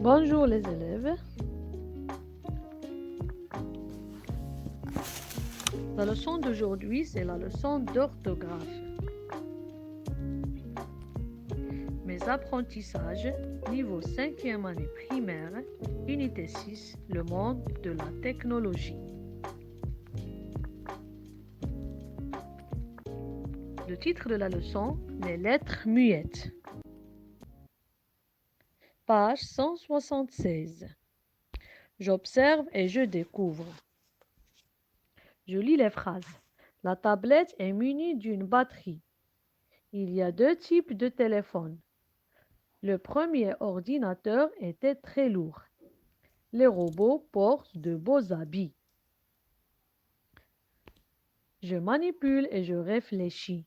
Bonjour les élèves. La leçon d'aujourd'hui, c'est la leçon d'orthographe. Mes apprentissages, niveau 5e année primaire, unité 6, le monde de la technologie. Le titre de la leçon, les lettres muettes. Page 176. J'observe et je découvre. Je lis les phrases. La tablette est munie d'une batterie. Il y a 2 types de téléphones. Le premier ordinateur était très lourd. Les robots portent de beaux habits. Je manipule et je réfléchis.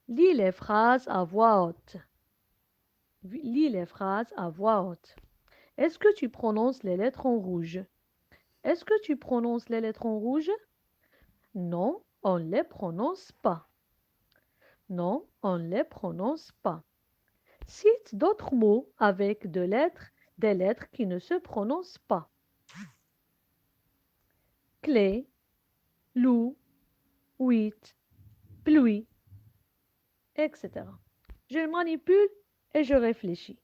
Lis les phrases à voix haute. Lis les phrases à voix haute. Est-ce que tu prononces les lettres en rouge? Est-ce que tu prononces les lettres en rouge? Non, on ne les prononce pas. Non, on ne les prononce pas. Cite d'autres mots avec des lettres qui ne se prononcent pas. Clé, loup, huit, pluie, etc. Je manipule et je réfléchis.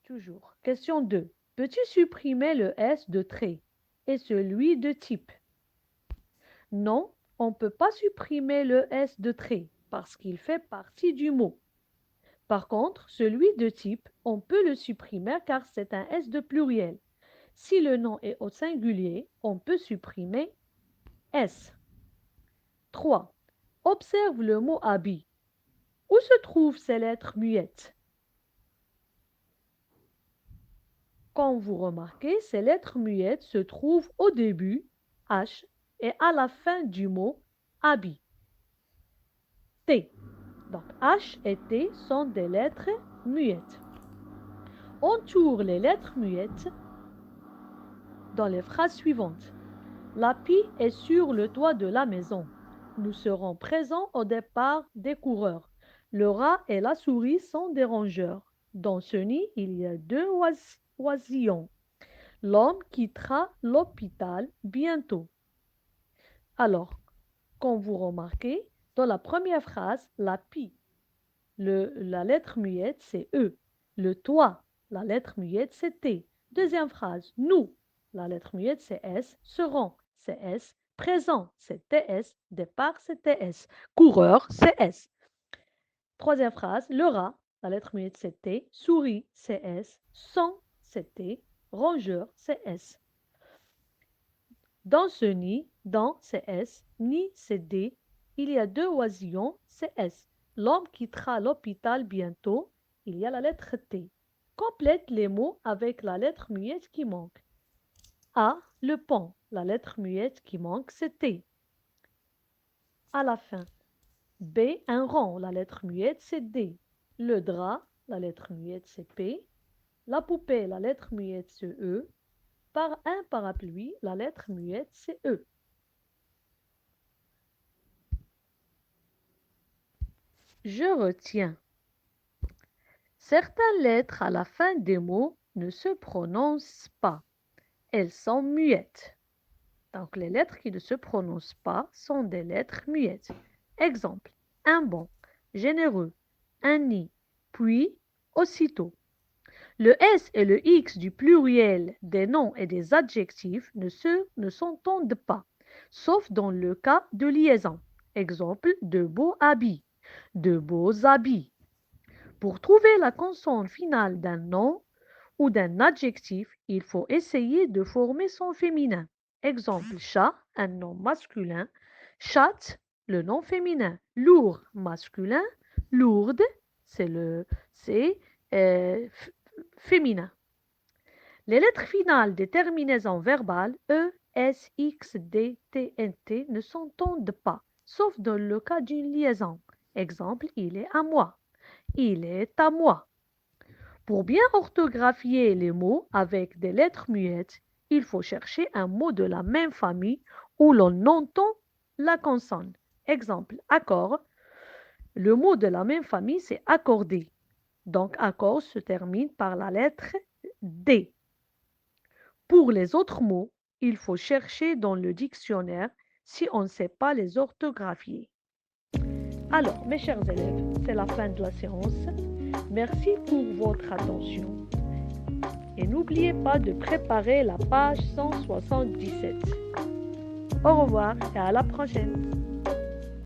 Toujours. Question 2. Peux-tu supprimer le S de trait et celui de type? Non, on ne peut pas supprimer le S de trait parce qu'il fait partie du mot. Par contre, celui de type, on peut le supprimer car c'est un S de pluriel. Si le nom est au singulier, on peut supprimer S. 3. Observe le mot habit. Où se trouvent ces lettres muettes? Comme vous remarquez, ces lettres muettes se trouvent au début, H, et à la fin du mot habit, T. Donc H et T sont des lettres muettes. Entoure les lettres muettes dans les phrases suivantes. La pie est sur le toit de la maison. Nous serons présents au départ des coureurs. Le rat et la souris sont des rongeurs. Dans ce nid, il y a 2 oisillons. L'homme quittera l'hôpital bientôt. Alors, comme vous remarquez, dans la première phrase, la pie, la lettre muette, c'est E. Le toit, la lettre muette, c'est T. Deuxième phrase, nous, la lettre muette, c'est S. Seront, c'est S. Présent, c'est TS. Départ, c'est TS. Coureur, c'est S. Troisième phrase, le rat, la lettre muette, c'est T. Souris, c'est S. Sont, c'est T. Rongeur, c'est S. Dans ce nid, dans c'est S, nid c'est D, il y a 2 oisillons, c'est S. L'homme quittera l'hôpital bientôt, il y a la lettre T. Complète les mots avec la lettre muette qui manque. A, le pont, la lettre muette qui manque, c'est T. À la fin. B, un rond, la lettre muette, c'est D. Le drap, la lettre muette, c'est P. La poupée, la lettre muette, c'est E. Par un parapluie, la lettre muette, c'est E. Je retiens. Certaines lettres à la fin des mots ne se prononcent pas. Elles sont muettes. Donc les lettres qui ne se prononcent pas sont des lettres muettes. Exemple, un bon, généreux, un nid, puis, aussitôt. Le S et le X du pluriel des noms et des adjectifs ne s'entendent pas, sauf dans le cas de liaison. Exemple, de beaux habits, de beaux habits. Pour trouver la consonne finale d'un nom ou d'un adjectif, il faut essayer de former son féminin. Exemple, chat, un nom masculin, chatte, le nom féminin, lourd, masculin, lourde, c'est féminin. Les lettres finales des terminaisons verbales E, S, X, D, T, N, T ne s'entendent pas, sauf dans le cas d'une liaison. Exemple, il est à moi. Il est à moi. Pour bien orthographier les mots avec des lettres muettes, il faut chercher un mot de la même famille où l'on entend la consonne. Exemple, accord. Le mot de la même famille, c'est accordé. Donc, accord se termine par la lettre D. Pour les autres mots, il faut chercher dans le dictionnaire si on ne sait pas les orthographier. Alors, mes chers élèves, c'est la fin de la séance. Merci pour votre attention. Et n'oubliez pas de préparer la page 177. Au revoir et à la prochaine.